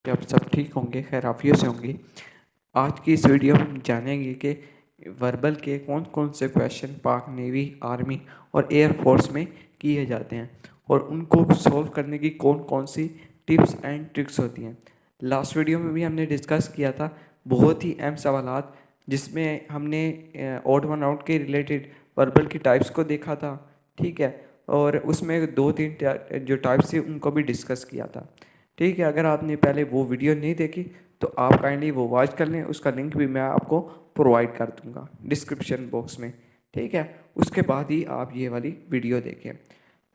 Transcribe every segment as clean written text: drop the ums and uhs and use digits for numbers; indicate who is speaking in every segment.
Speaker 1: कि आप सब ठीक होंगे, खैराफियत से होंगे। आज की इस वीडियो में हम जानेंगे कि वर्बल के कौन कौन से क्वेश्चन पाक नेवी, आर्मी और एयर फोर्स में किए जाते हैं और उनको सॉल्व करने की कौन कौन सी टिप्स एंड ट्रिक्स होती हैं। लास्ट वीडियो में भी हमने डिस्कस किया था बहुत ही अहम सवालात, जिसमें हमने ऑड वन आउट के रिलेटेड वर्बल की टाइप्स को देखा था, ठीक है। और उसमें दो तीन जो टाइप्स थे उनको भी डिस्कस किया था, ठीक है। अगर आपने पहले वो वीडियो नहीं देखी तो आप काइंडली वो वॉच कर लें, उसका लिंक भी मैं आपको प्रोवाइड कर दूंगा डिस्क्रिप्शन बॉक्स में, ठीक है। उसके बाद ही आप ये वाली वीडियो देखें।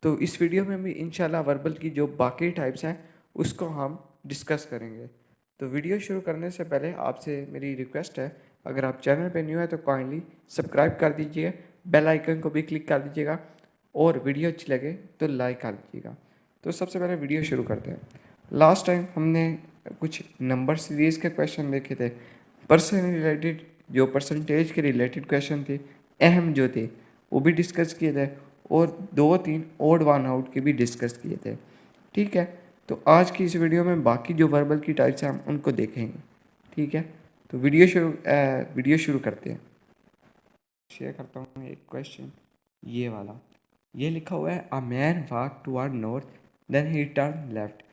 Speaker 1: तो इस वीडियो में भी इंशाल्लाह वर्बल की जो बाकी टाइप्स हैं उसको हम डिस्कस करेंगे। तो वीडियो शुरू करने से पहले आपसे मेरी रिक्वेस्ट है, अगर आप चैनल पे न्यू है तो काइंडली सब्सक्राइब कर दीजिए, बेल आइकन को भी क्लिक कर दीजिएगा और वीडियो अच्छी लगे तो लाइक कर दीजिएगा। तो सबसे पहले वीडियो शुरू करते हैं। लास्ट टाइम हमने कुछ नंबर सीरीज़ के क्वेश्चन देखे थे, पर्सन रिलेटेड, जो परसेंटेज के रिलेटेड क्वेश्चन थे, अहम जो थे वो भी डिस्कस किए थे और दो तीन ओड वन आउट के भी डिस्कस किए थे, ठीक है। तो आज की इस वीडियो में बाकी जो वर्बल की टाइप्स हैं हम उनको देखेंगे, ठीक है। तो वीडियो शुरू करते हैं। शेयर करता हूँ एक क्वेश्चन, ये वाला, ये लिखा हुआ है, a man walk toward north then he turn left.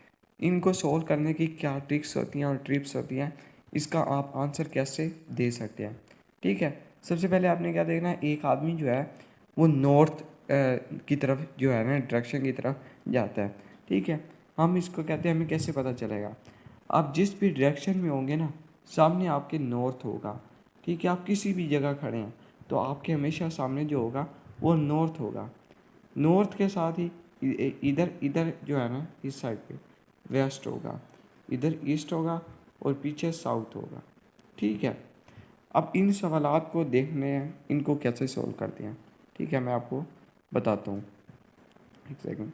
Speaker 1: इनको सोल्व करने की क्या ट्रिक्स होती हैं और टिप्स होती हैं, इसका आप आंसर कैसे दे सकते हैं, ठीक है। सबसे पहले आपने क्या देखना है, एक आदमी जो है वो नॉर्थ की तरफ जो है ना, डायरेक्शन की तरफ जाता है, ठीक है। हम इसको कहते हैं, हमें कैसे पता चलेगा, आप जिस भी डायरेक्शन में होंगे ना, सामने आपके नॉर्थ होगा, ठीक है। आप किसी भी जगह खड़े हैं तो आपके हमेशा सामने जो होगा वो नॉर्थ होगा। नॉर्थ के साथ ही इधर इधर जो है ना, इस साइड पे वेस्ट होगा, इधर ईस्ट होगा और पीछे साउथ होगा, ठीक है। अब इन सवालात को देखने हैं, इनको कैसे सॉल्व करते हैं, ठीक है, मैं आपको बताता हूँ, एक सेकंड।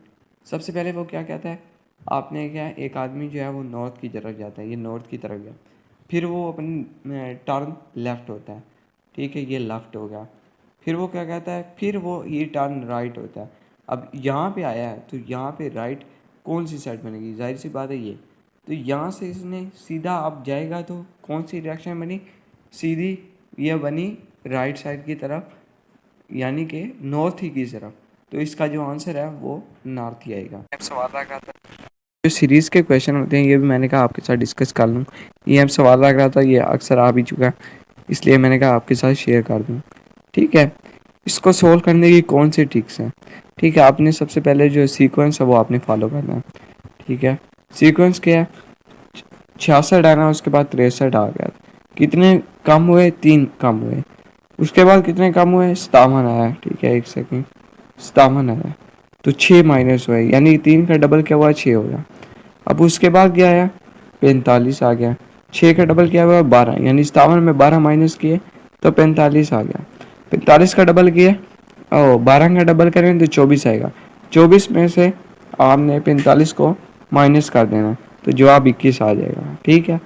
Speaker 1: सबसे पहले वो क्या कहता है, आपने क्या, एक आदमी जो है वो नॉर्थ की तरफ जाता है, ये नॉर्थ की तरफ गया, फिर वो अपनी टर्न लेफ़्ट होता है, ठीक है, ये लेफ़्ट हो गया। फिर वो क्या कहता है, फिर वो ये टर्न राइट होता है। अब यहाँ पे आया है तो यहाँ पे राइट कौन सी साइड बनेगी, जाहिर सी बात है ये। तो यहाँ से इसने सीधा अब जाएगा तो कौन सी डायरेक्शन बनी, सीधी ये बनी राइट साइड की तरफ, यानी कि नॉर्थ ही की तरफ। तो इसका जो आंसर है वो नॉर्थ ही आएगा। सवाल लग रहा था, जो सीरीज़ के क्वेश्चन होते हैं ये भी मैंने कहा आपके साथ डिस्कस कर लूँ। ये हम सवाल लग रहा था, ये अक्सर आ भी चुका है, इसलिए मैंने कहा आपके साथ शेयर कर दूँ, ठीक है। इसको सोल्व करने की कौन सी ट्रिक्स हैं, ठीक है। आपने सबसे पहले जो सीक्वेंस है वो आपने फॉलो करना है, ठीक है। सीक्वेंस क्या है, 66 आना, उसके बाद 63 आ गया, कितने कम हुए, 3 कम हुए, उसके बाद कितने कम हुए, 57 आया, ठीक है, एक सेकेंड, 57 आया, तो 6 माइनस हुए, यानी 3 का डबल क्या हुआ, 6 हो गया। अब उसके बाद क्या आया, 45 आ गया, 6 का डबल क्या हुआ, 12, यानी 57 में 12 माइनस किए तो 45 आ गया। 45 का डबल किए और 12 का डबल करें तो 24 आएगा। 24 में से आपने 45 को माइनस कर देना तो जवाब 21 आ जाएगा, ठीक है।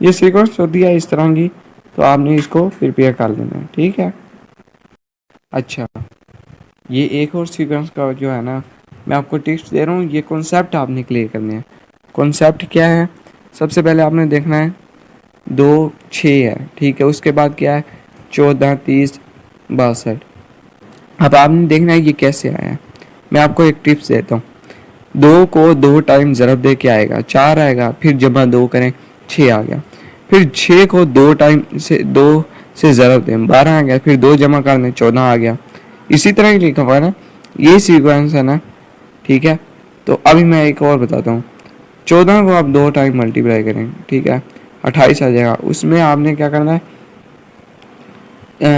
Speaker 1: ये सीक्वेंस होती है इस तरह की, तो आपने इसको प्रिपेयर कर लेना है, ठीक है। अच्छा, ये एक और सीक्वेंस का जो है ना, मैं आपको टिप्स दे रहा हूँ, ये कॉन्सेप्ट आपने क्लियर करने हैं। कॉन्सेप्ट क्या है, सबसे पहले आपने देखना है 2 6 है, ठीक है, उसके बाद क्या है 14 30 62। अब आपने देखना है ये कैसे आया है। मैं आपको एक टिप्स देता हूँ, 2 को 2 टाइम ज़रब दे के आएगा, 4 आएगा, फिर जमा 2 करें 6 आ गया, फिर 6 को 2 टाइम से 2 से ज़रब दें 12 आ गया, फिर 2 जमा कर दें 14 आ गया। इसी तरह ही लिखा हुआ है ना, ये सीक्वेंस है ना, ठीक है। तो अभी मैं एक और बताता हूँ, 14 को आप 2 टाइम मल्टीप्लाई करें, ठीक है, 28 आ जाएगा। उसमें आपने क्या करना है,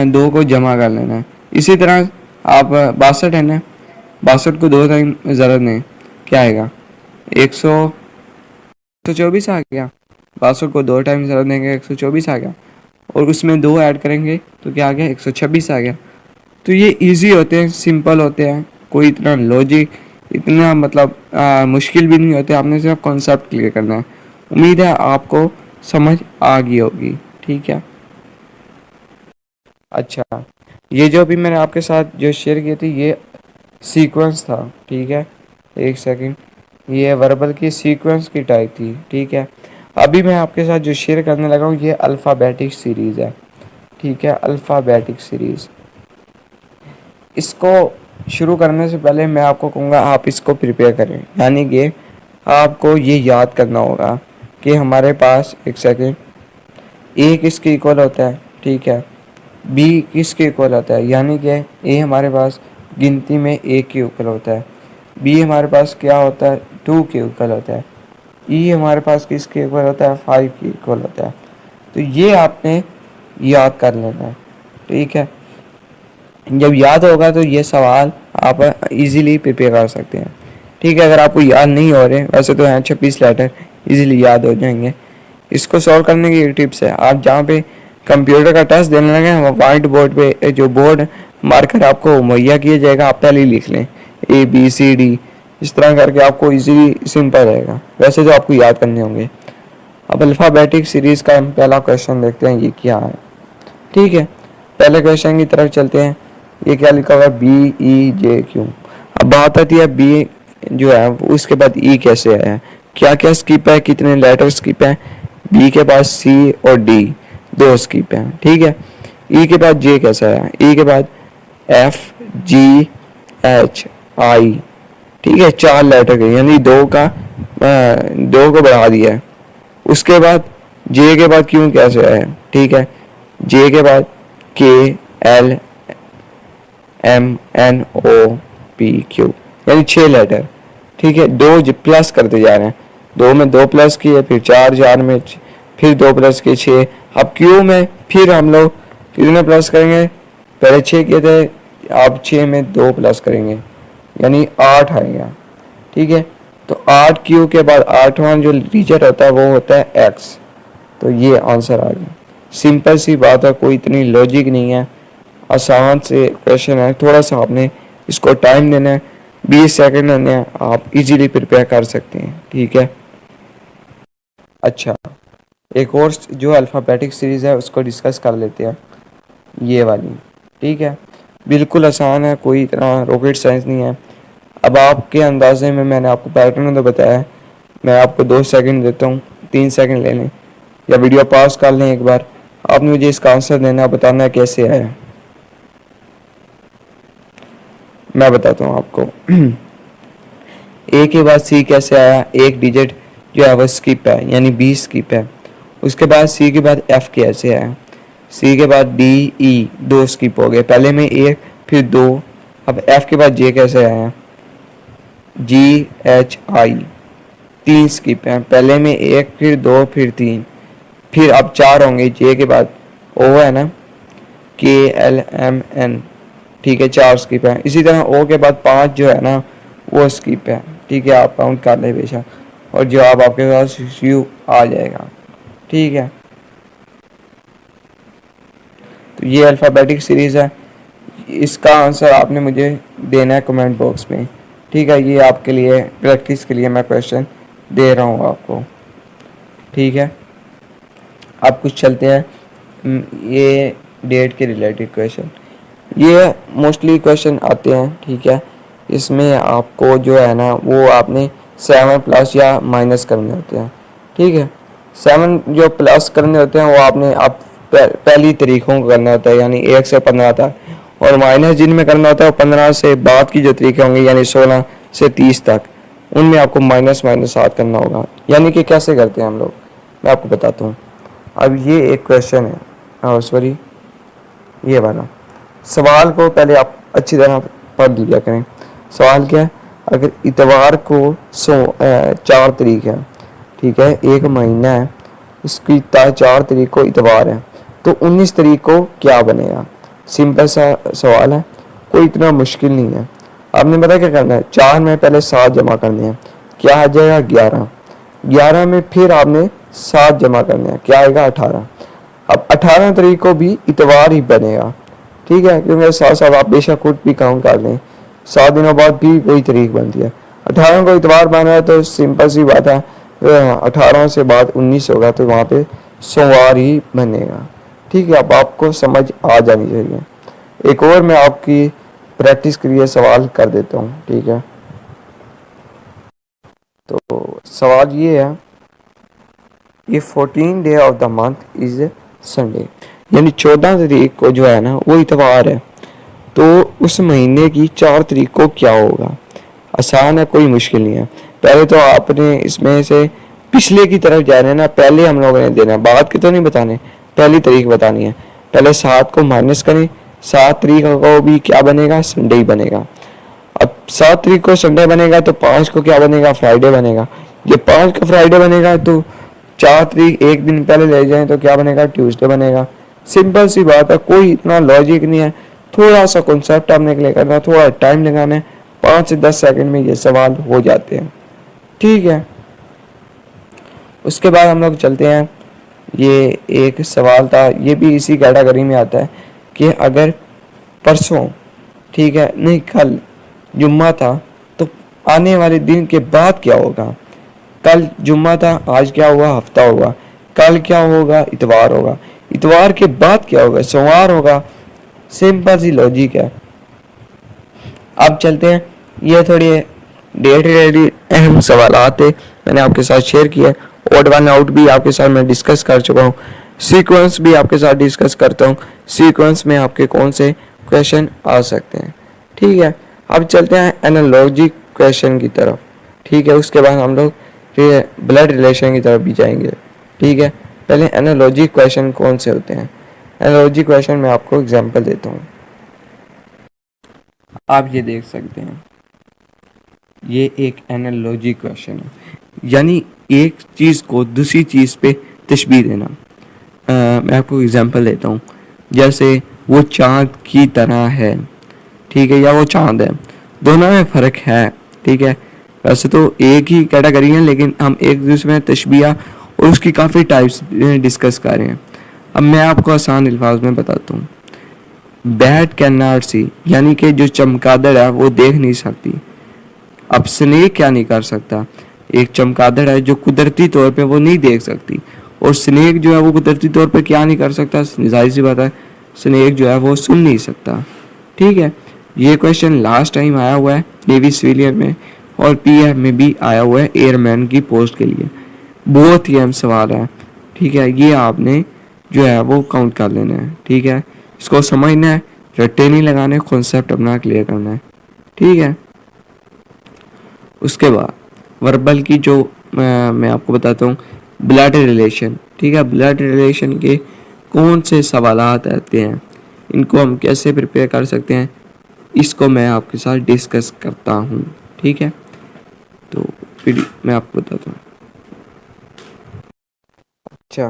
Speaker 1: 2 को जमा कर लेना है। इसी तरह आप 62 है ना, 62 को 2 टाइम ज़रब दें, क्या आएगा, 124 आ गया। 62 को 2 टाइम ज़रब देंगे 124 आ गया, और उसमें 2 ऐड करेंगे तो क्या आ गया, 126 आ गया। तो ये इजी होते हैं, सिंपल होते हैं, कोई इतना लॉजिक, इतना मतलब मुश्किल भी नहीं होते, आपने सिर्फ कॉन्सेप्ट क्लियर करना है। उम्मीद है आपको समझ आ गई होगी, ठीक है। अच्छा, ये जो भी मैंने आपके साथ जो शेयर किए थे ये सीक्वेंस था, ठीक है, एक सेकंड, ये वर्बल की सीक्वेंस की टाइप थी, ठीक है। अभी मैं आपके साथ जो शेयर करने लगा हूँ ये अल्फ़ाबेटिक सीरीज़ है, ठीक है, अल्फ़ाबेटिक सीरीज़। इसको शुरू करने से पहले मैं आपको कहूँगा आप इसको प्रिपेयर करें, यानी कि आपको ये याद करना होगा कि हमारे पास, एक सेकेंड, ए किसके इक्वल होता है, ठीक है, बी किसके इक्वल होता है, यानी कि ए हमारे पास गिनती में ए के इक्वल होता है, बी हमारे पास क्या होता है, 2 के इक्वल होता है, ई हमारे पास किसके इक्वल होता है, 5 के इक्वल होता है। तो ये आपने याद कर लेना है, ठीक है। जब याद होगा तो ये सवाल आप इजीली प्रिपेयर कर सकते हैं, ठीक है। अगर आपको याद नहीं हो रहे, वैसे तो हैं 26 लेटर, इजीली याद हो जाएंगे। इसको सॉल्व करने की एक टिप्स है, आप जहाँ पे कंप्यूटर का टेस्ट देने लगे वाइट बोर्ड पे जो बोर्ड मार्कर आपको मुहैया किया जाएगा, आप पहले ही लिख लें ABCD, इस तरह करके आपको इजीली सिंपल रहेगा। वैसे तो आपको याद करने होंगे। अब अल्फ़ाबेटिक सीरीज़ का हम पहला क्वेश्चन देखते हैं, ये क्या है, ठीक है। पहले क्वेश्चन की तरफ चलते हैं। ये क्या लिखा हुआ है, BEJQ। अब बात आती है बी जो है उसके बाद ई कैसे आया है, क्या क्या स्किप है, कितने लेटर स्किप है। बी के बाद C और D 2 स्किप है, ठीक है। ई के बाद J कैसे आया, ई के बाद FGHI, ठीक है, 4 लेटर के, यानी 2 को बढ़ा दिया है। उसके बाद J के बाद क्यों कैसे आया, ठीक है। J के बाद KLMNOPQ, यानी 6 लेटर, ठीक है। 2 प्लस करते जा रहे हैं, 2 में 2 प्लस किए, फिर 4, 4 में फिर 2 प्लस किए 6। अब क्यू में फिर हम लोग कितने प्लस करेंगे, पहले 6 किए थे, अब 6 में 2 प्लस करेंगे, यानी 8 आएगा, ठीक है। तो 8 क्यू के बाद 8वां जो डिजिट होता है वो होता है X। तो ये आंसर आ गया। सिंपल सी बात है, कोई इतनी लॉजिक नहीं है, आसान से क्वेश्चन है। थोड़ा सा आपने इसको टाइम देना है, 20 सेकंड देने हैं, आप इजीली प्रिपेयर कर सकते हैं, ठीक है। अच्छा, एक और जो अल्फ़ाबेटिक सीरीज़ है उसको डिस्कस कर लेते हैं, ये वाली, ठीक है। बिल्कुल आसान है, कोई इतना रॉकेट साइंस नहीं है। अब आपके अंदाजे में मैंने आपको पैटर्न तो बताया है, मैं आपको 2 सेकंड देता हूँ, 3 सेकंड ले लें या वीडियो पॉज कर लें एक बार। आपने मुझे इसका आंसर देना, बताना है कैसे आया। मैं बताता हूँ आपको। ए के बाद C कैसे आया, एक डिजिट जो है वो स्किप है, यानी 20 स्किप है। उसके बाद C के बाद F कैसे आया, C के बाद D E 2 स्किप हो गए, पहले में 1 फिर 2। अब F के बाद J कैसे आया, GHI 3 स्किप हैं, पहले में 1 फिर 2 फिर 3, फिर अब 4 होंगे। J के बाद O है ना, KLMN, ठीक है, 4 स्किप है। इसी तरह O के बाद 5 जो है ना वो स्किप है, ठीक है, आप काउंट कर ले बेशक, और जवाब आपके पास यू आ जाएगा, ठीक है। तो ये अल्फ़ाबेटिक सीरीज़ है, इसका आंसर आपने मुझे देना है कमेंट बॉक्स में, ठीक है। ये आपके लिए प्रैक्टिस के लिए मैं क्वेश्चन दे रहा हूँ आपको, ठीक है। अब कुछ चलते हैं ये डेट के रिलेटेड क्वेश्चन, ये मोस्टली क्वेश्चन आते हैं, ठीक है। इसमें आपको जो है ना वो आपने 7 प्लस या माइनस करने होते हैं, ठीक है। 7 जो प्लस करने होते हैं वो आपने आप पहली तरीकों को करना होता है, यानी 1 से 15 तक, और माइनस जिनमें करना होता है वो 15 से बाद की जो तरीके होंगे, यानी 16 से 30 तक, उनमें आपको माइनस माइनस 7 करना होगा। यानी कि कैसे करते हैं हम लोग, मैं आपको बताता हूँ। अब ये एक क्वेश्चन है, सॉरी, ये वाला सवाल को पहले आप अच्छी तरह पढ़ लिया करें। सवाल क्या है, अगर इतवार को 4 तारीख है, ठीक है, एक महीना है, इसकी 4 तारीख को इतवार है, तो 19 तारीख को क्या बनेगा। सिंपल सा सवाल है, कोई इतना मुश्किल नहीं है। आपने पता क्या करना है, 4 में पहले 7 जमा करने हैं, क्या आ जाएगा 11। 11 में फिर आपने 7 जमा करने हैं, क्या आएगा 18। अब 18 तारीख को भी इतवार ही बनेगा, ठीक है, क्योंकि साथ साथ आप बेशक खुद भी काउंट कर लें, 7 दिनों बाद भी वही तारीख बनती है। 18 को इतवार बना है तो सिंपल सी बात है, 18 से बाद 19 होगा, तो वहाँ पे सोमवार ही बनेगा, ठीक है। अब आपको समझ आ जानी चाहिए। एक और मैं आपकी प्रैक्टिस के लिए सवाल कर देता हूँ, ठीक है। तो सवाल ये है, ये 14 day of the month is Sunday, यानी 14 तारीख को जो है ना वो इतवार है, तो उस महीने की 4 तारीख को क्या होगा। आसान है, कोई मुश्किल नहीं है। पहले तो आपने इसमें से पिछले की तरफ जाना है ना, पहले हम लोगों ने देना है, बाद के तो नहीं बताने, पहली तारीख बतानी है। पहले 7 को माइनस करें, 7 तारीख को भी क्या बनेगा, संडे ही बनेगा। अब 7 तारीख को संडे बनेगा तो 5 को क्या बनेगा, फ्राइडे बनेगा। ये 5 को फ्राइडे बनेगा तो 4 तारीख एक दिन पहले ले जाएं तो क्या बनेगा, ट्यूसडे बनेगा। सिंपल सी बात है, कोई इतना लॉजिक नहीं है। थोड़ा सा कॉन्सेप्ट आपने क्लियर करना है, थोड़ा टाइम लगाना है, 5 से 10 सेकंड में ये सवाल हो जाते हैं। ठीक है, उसके बाद हम लोग चलते हैं। ये एक सवाल था, ये भी इसी कैटेगरी में आता है कि अगर परसों, ठीक है, नहीं कल जुम्मा था तो आने वाले दिन के बाद क्या होगा। कल जुम्मा था, आज क्या हुआ, हफ्ता होगा। कल क्या होगा, इतवार होगा। इतवार के बाद क्या होगा, सोमवार होगा। सिंपल सी लॉजिक है। अब चलते हैं, ये थोड़ी डेट रिलेटेड अहम सवाल थे, मैंने आपके साथ शेयर किया। ओड वन आउट भी आपके साथ मैं डिस्कस कर चुका हूँ, सीक्वेंस भी आपके साथ डिस्कस करता हूँ, सीक्वेंस में आपके कौन से क्वेश्चन आ सकते हैं। ठीक है, अब चलते हैं एनालॉजी क्वेश्चन की तरफ। ठीक है, उसके बाद हम लोग फिर ब्लड रिलेशन की तरफ भी जाएंगे। ठीक है, पहले एनालॉजी क्वेश्चन कौन से होते हैं। एनालॉजी क्वेश्चन मैं आपको एग्जांपल देता हूँ। आप ये देख सकते हैं, ये एक एनालॉजी क्वेश्चन है, यानी एक चीज़ को दूसरी चीज़ पे तशबीह देना। मैं आपको एग्जांपल देता हूँ, जैसे वो चाँद की तरह है, ठीक है, या वो चाँद है, दोनों में फ़र्क है। ठीक है, वैसे तो एक ही कैटेगरी है, लेकिन हम एक दूसरे में तशबीह और उसकी काफ़ी टाइप्स डिस्कस कर रहे हैं। अब मैं आपको आसान अल्फाज में बताता हूँ। बैट कैन नॉट सी, यानी कि जो चमगादड़ है वो देख नहीं सकती। अब स्नेक क्या नहीं कर सकता, एक चमगादड़ है जो कुदरती तौर पे वो नहीं देख सकती, और स्नेक जो है वो कुदरती तौर पे क्या नहीं कर सकता, जाहिर सी बात है, स्नेक जो है वो सुन नहीं सकता। ठीक है, ये क्वेश्चन लास्ट टाइम आया हुआ है नेवी सिविलियन में, और पीएफ में भी आया हुआ है एयरमैन की पोस्ट के लिए। बहुत ही अहम सवाल है। ठीक है, ये आपने जो है वो काउंट कर लेना है। ठीक है, इसको समझना है, रट्टे नहीं लगाने, कॉन्सेप्ट अपना क्लियर करना है। ठीक है, उसके बाद वर्बल की जो मैं आपको बताता हूँ, ब्लड रिलेशन। ठीक है, ब्लड रिलेशन के कौन से सवालात आते हैं, इनको हम कैसे प्रिपेयर कर सकते हैं, इसको मैं आपके साथ डिस्कस करता हूँ। ठीक है, तो फिर मैं आपको बताता हूँ। अच्छा,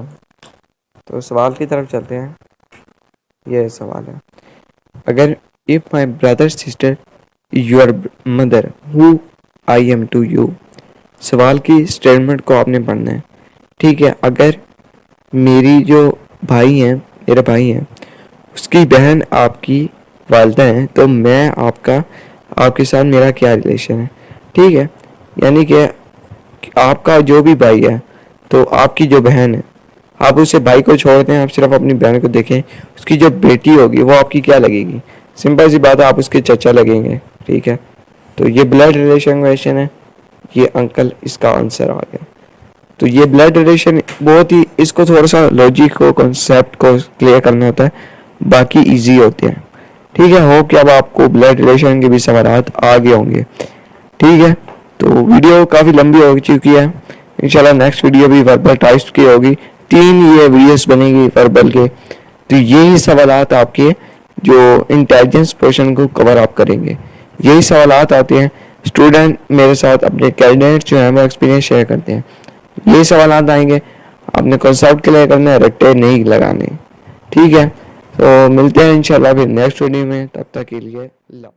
Speaker 1: तो सवाल की तरफ चलते हैं। यह सवाल है, अगर if my brother sister your mother who I am to you. सवाल की स्टेटमेंट को आपने पढ़ना है। ठीक है, अगर मेरी जो भाई हैं, मेरा भाई है, उसकी बहन आपकी वालदा है, तो मैं आपके साथ मेरा क्या रिलेशन है। ठीक है, यानी कि आपका जो भी भाई है, तो आपकी जो बहन है, आप उसे भाई को छोड़ दें, आप सिर्फ अपनी बहन को देखें, उसकी जो बेटी होगी वो आपकी क्या लगेगी, सिंपल सी बात है, आप उसके चचा लगेंगे। ठीक है, तो ये ब्लड रिलेशन क्वेश्चन है, ये अंकल इसका आंसर आ गया। तो ये ब्लड रिलेशन बहुत ही, इसको थोड़ा सा लॉजिक को, कॉन्सेप्ट को क्लियर करना होता है, बाकी इजी होते हैं। ठीक है, होप कि अब आपको ब्लड रिलेशन के भी सवालात आ गए होंगे। ठीक है, तो वीडियो काफ़ी लंबी हो चुकी है, इंशाल्लाह नेक्स्ट वीडियो भी वर्बल टाइप्स की होगी, 3 ये वीडियोस बनेगी वर्बल के। तो यही सवालात आपके जो इंटेलिजेंस पोर्शन को कवर अप करेंगे, यही सवालात आते हैं। स्टूडेंट मेरे साथ अपने कैंडिडेट जो है वो एक्सपीरियंस शेयर करते हैं, यही सवालात आएंगे, आपने कॉन्सेप्ट क्लियर करना है, रट्टे नहीं लगाने। ठीक है, तो मिलते हैं इंशाल्लाह फिर नेक्स्ट वीडियो में, तब तक के लिए अल्लाह।